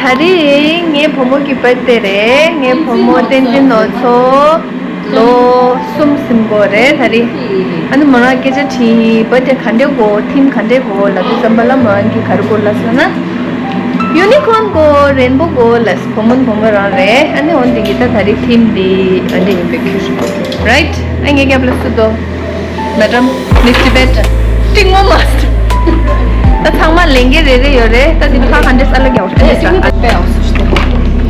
다리 네 부모기 birthday 네 부모 텐진 넣어서 로 숨심고래 다리 아니 뭐라 게지 티 birthday 간대고 팀 간대고 라도 잠발라만 기 가르골라서나 유니콘 고 레인보 고 레스 부문 부모라래 아니 온디 기타 다리 팀 디 아니 피큐스 right anh nghe plus to madam miss tibet ting mo must 나 정말 랭게 레레 요래 나 지금 한 한데 살게 없어 지금 빼 없어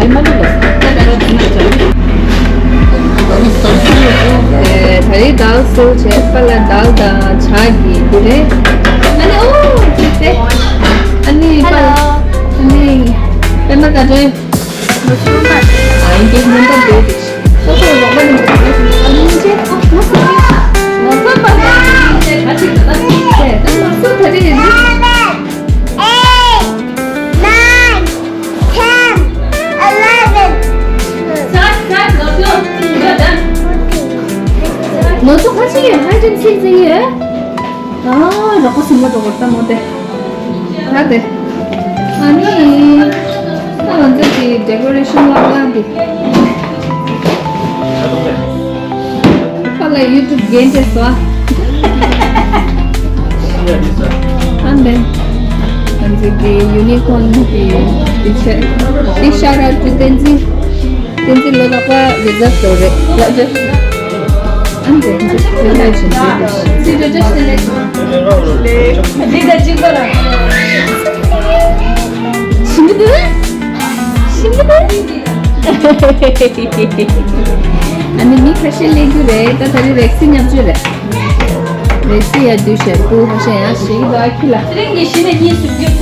얼마나 됐어 네 다리 다우스 제팔라 다우다 자기 그래 아니 오 진짜 아니 빨라 아니 얼마 가져 무슨 말 아이 게 뭔가 되지 소소 먹는 거 아니 이제 무슨 말 이제 같이 가다 네 무슨 다리 너도 같이 할좀 치지 아 저거 정말 저거다 못해 다 돼 아니 나 완전히 데코레이션 하려고 빨리 유튜브 게임 됐어 안돼 완전히 유니콘 이 샤라 텐진 로다가 리저브 그래 안돼 진짜 진짜 찍어라 친구들 아니 니 사실 그래 다 다리 렉신 yap주래 렉시야 두셔 또 하셔야 시도 아킬라 트링이 신의 니스 귀엽다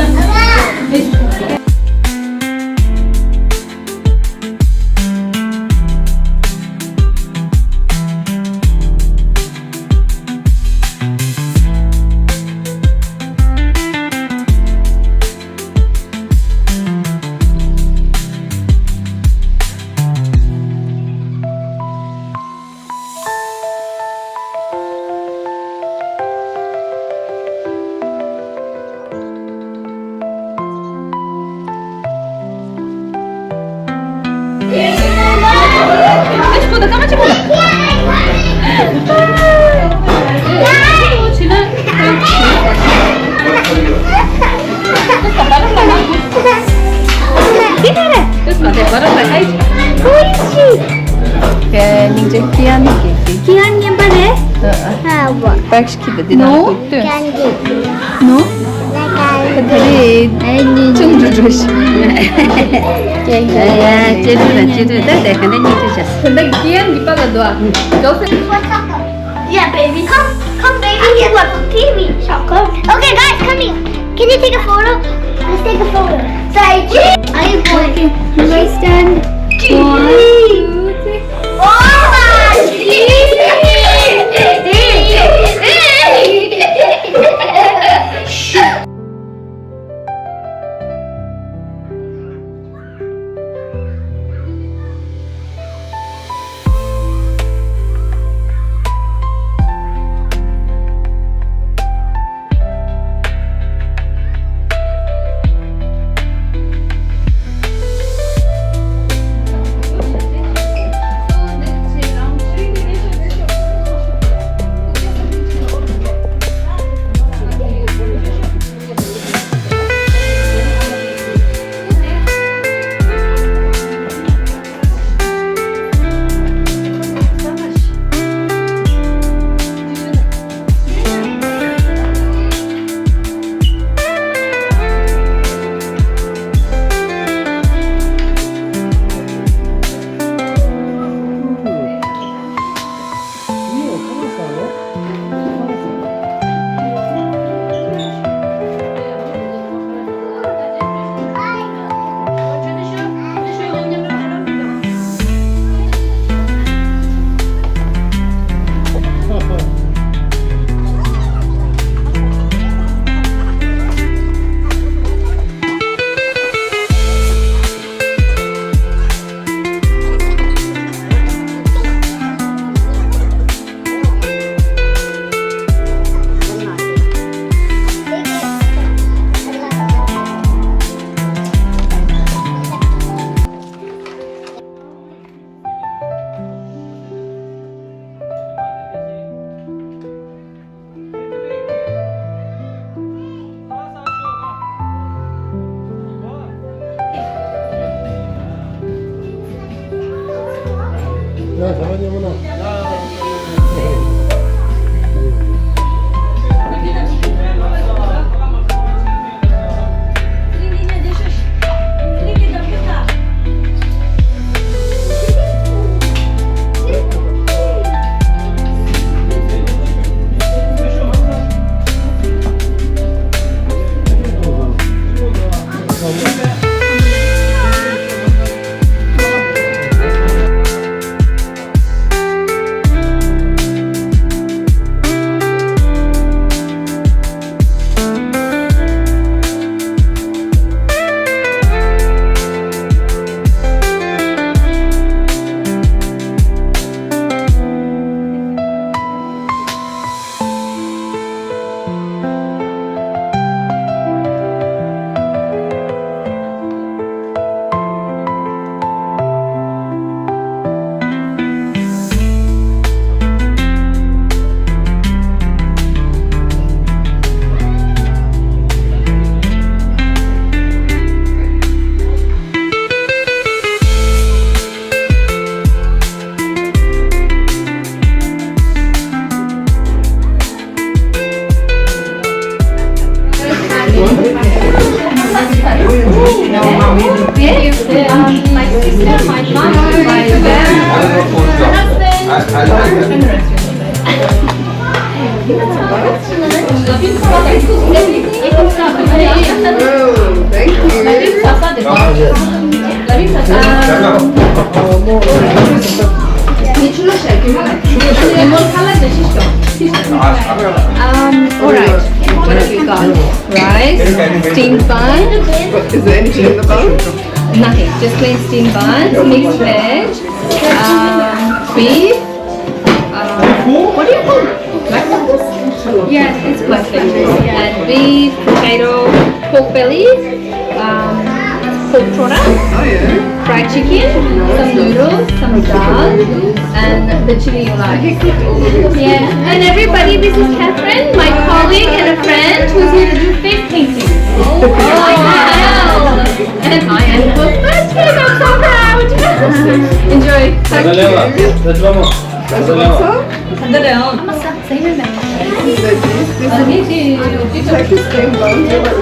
Kian yang mana? Apa? Bags kita di dalam itu. No? Tadi cuma terus. Ya, jadi dah dah kan ni tu just. 근데 Kian di pada doa. Yeah, baby. Come, baby. Here, watch TV. Okay, guys, come here. Can you take a photo? Let's take a photo. Say cheese. Are you going? Let's stand. 1, 2, 3. Oh my cheese! 야, 잠깐만, 여문아. My sister, my mom, my Alright. What have you got? Rice, steamed bun. Is there anything in the bowl? Nothing. Just plain steamed buns, mixed veg, beef. What do you call it? Black lentils? Yes, it's black lentils. And beef, potato, pork belly, pork trotter, Oh, yeah. fried chicken, some noodles, some dal, and the chili you like. Yeah. And everybody, this is Catherine, my colleague and a friend who's here to do face painting. Oh, wow. And I am the first kid, I'm so proud. Enjoy. Thank you. Turkish steamed buns. You're like,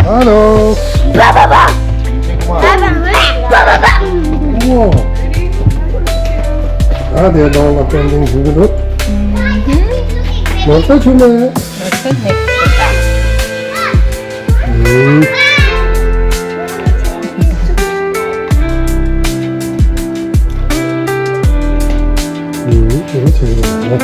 Hallo. 우와. 아, 내가 너무 pending juga, Nonton cuma. 이거 재밌네.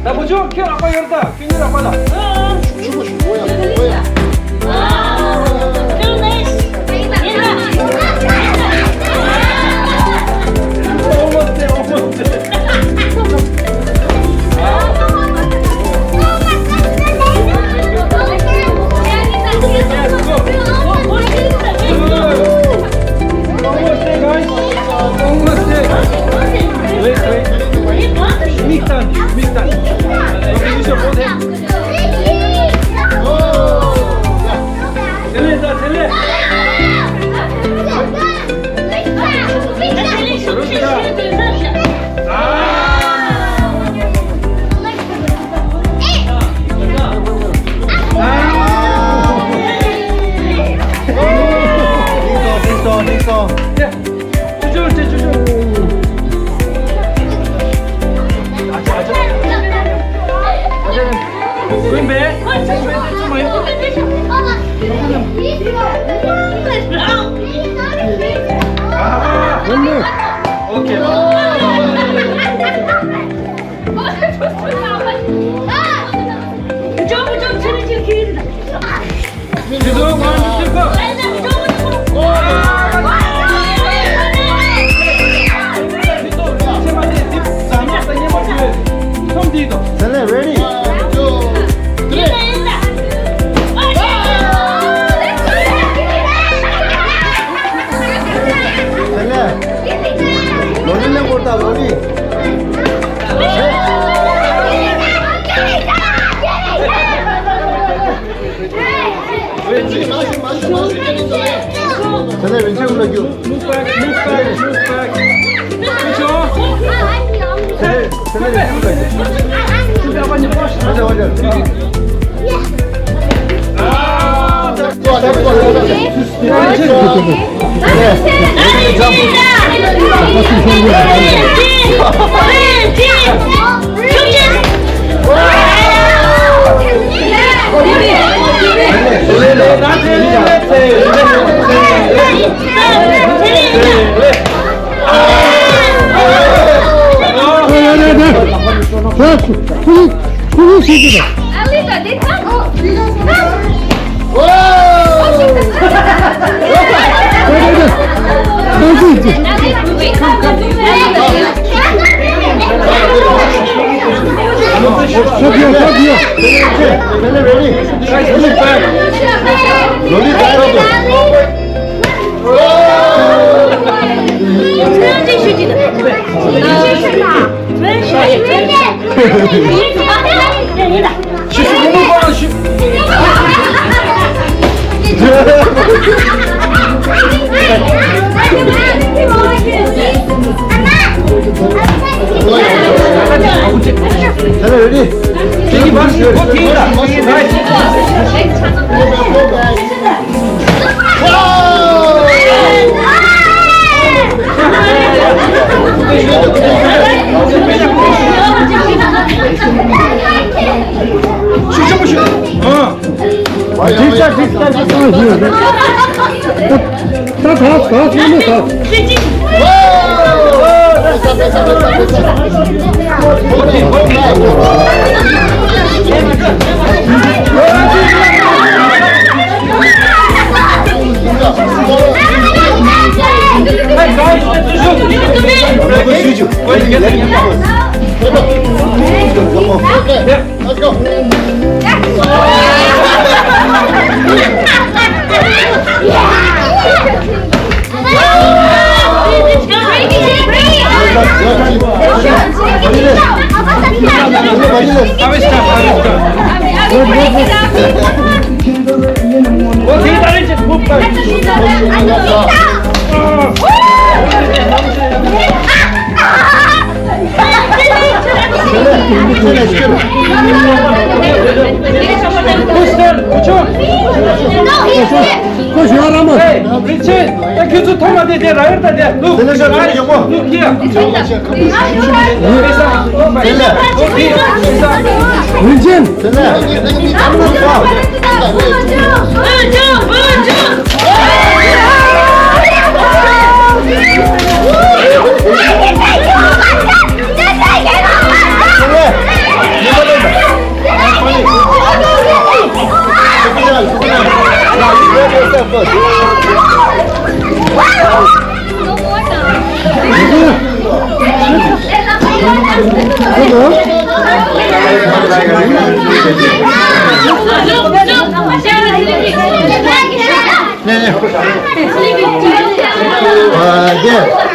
나 보죠? 키 아빠 열었다. 킹이 아빠다. 전에 왼쪽으로 겨. Move back. 그렇죠? 전에 왼쪽으로 겨. 준비 아빠님 push. 맞아. Let's go. 되게 다르지? 못 봐. Koş yaramaz. Hey, Richard, ya kötü tamam dedi, hayır da de. Look, look here. Look here. Vincin. Sen 네.